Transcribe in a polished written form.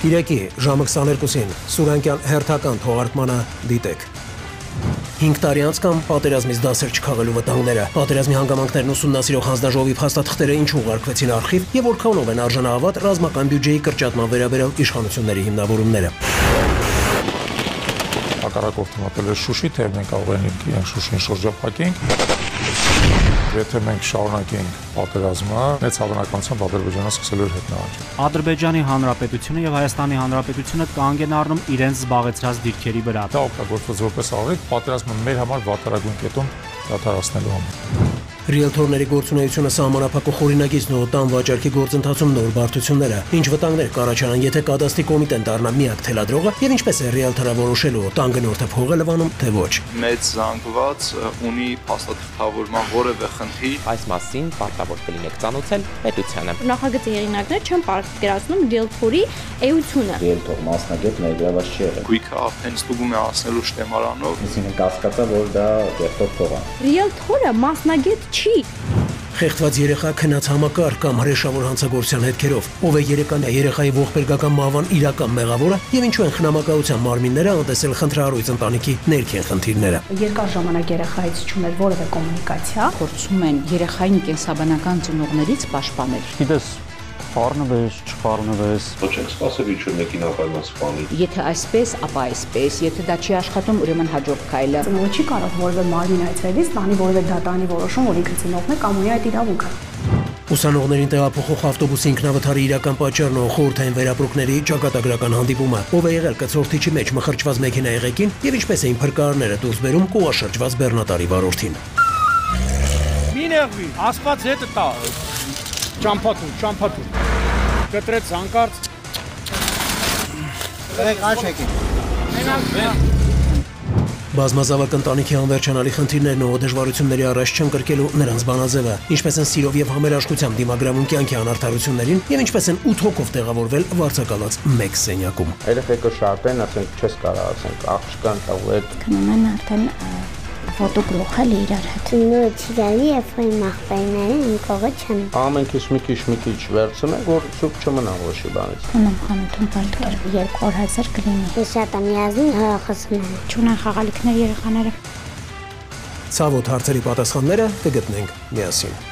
Կիրակի ժամը 22-ին Սուրանկյան հերթական թողարկմանը դիտեք։ 5 տարի անց կամ պատերազմից դասեր չքաղելու վտանգները, պատերազմի հանգամանքներն ուսումնասիրող հանձնաժողովի փաստաթղթերը ինչ ուղարկվեցին արխիվ եւ որքանով են արժանահավատ ռազմական բյուջեի կրճատման վերաբերյալ իշխանությունների հիմնավորումները։ Հակառակորդը մտել է Շուշի, թե մենք կարող ենք իրենք Շուշին շրջափակենք։ Եթե մենք շարունակենք պատերազմը, մեծ հավանականությամբ Ադրբեջանը սկսելու էր հետնահանջել։ Ադրբեջանի Հանրապետությունը եւ Հայաստանի Հանրապետությունը կանգ են առնում իրենց զբաղեցրած դիրքերի վրա։ Դա օգտագործված որպես աղետ պատերազմը մեր համար վատառագույն կետում դադարեցնելու համար։ Ռիելթորների գործունեությունը սահմանափակող օրինագիծն ու տան վաճառքի գործընթացում նոր բարդությունները, ինչ վտանգներ կառաջանան, եթե կադաստրի կոմիտեն դառնա միակ թելադրողը, եւ ինչպես է ռիելթորը որոշելու տան գնորդը փող է լվանում, թե ոչ։ Մեծ զանգված ունի փաստաթղթավորման որևէ խնդիր։ Այս մասին պարտավոր կլինեք ծանոթել պետությանը։ Նախագծի հեղինակները չեն պատկերացնում ռիելթորի էությունը։ Ռիելթոր մասնագետ ներգրաված չի եղել։ Գույքը արդեն ստուգում է ասնելու շտեմարանով։ Այսինքն կասկածա, որ դա կեղտոտ փող է։ Ռիելթորը մասնագետ չի։ Խեղդված երեխա քնած համակարգ կամ հրեշավոր հանցագործության հետքերով, ով է երեխայի ողբերգական մահվան իրական մեղավորը եւ ինչու են խնամակալության մարմինները անտեսել խնդրահարույց ընտանիքի ներքին խնդիրները։ Երկար ժամանակ երեխայից չուներ որևէ կոմունիկացիա, փորձում են երեխային կենսաբանական ծնողներից պաշտպանել։ Գիտես, խառնվես, չխառնվես։ Ոչ ենք սպասել ինչ-որ մեկին ապայման սպանի։ Եթե այսպես, ապա այսպես, եթե դա չի աշխատում, ուրեմն հաջորդ քայլը։ Ծնողը չի կարող որևէ մարմին այցելից տանի որևէ դատանի որոշում, որ ինքը ծնողն է կամ ունի այդ իրավունքը։ Ուսանողներին տեղափոխող ավտոբուսի ինքնավթարի իրական պատճառն ու խորհրդային վերապրուկների ճակատագրական հանդիպումը, ով է եղել կցորդիչի մեջ մխրճված մեքենայի ղեկին եւ ինչպես էին փրկարարները դուրս բերում կուաշրջված բեռնատարի վարորդին։ Մի նեղվի, ասված հետը տա։ Ճամփատու։ Կտրեց հանկարծ։ Դրեք աչ եկեք։ Բազմազավակ ընտանիքի անվերջանալի խնդիրներն ու դժվարությունների առաջ չեն կրկելու նրանց բանաձևը, ինչպես են սիրով եւ համերաշխությամբ դիմագրավում կյանքի անարդարություններին եւ ինչպես են 8 հոգով տեղավորվել վարձակալած մեկ սենյակում։ Երեխեքը շարժեն, ասենք չես կարող ասենք աղջկան տավետ։ Քնում են արդեն ֆոտոգրոխել իրար հետ։ Նույնիսկ իրարի եւ այն ախպերները ինքողը չեն։ Ամենքից մի քիչ վերցնենք, որ ցուկ չմնա ոչի բանից։ Ունեմ խանութում բալտեր 200,000 կլինի։ Ես շատ եմ յազում հախոսում։ Չունեն խաղալիքներ երեխաները։ Ցավոտ հարցերի պատասխանները կգտնենք միասին։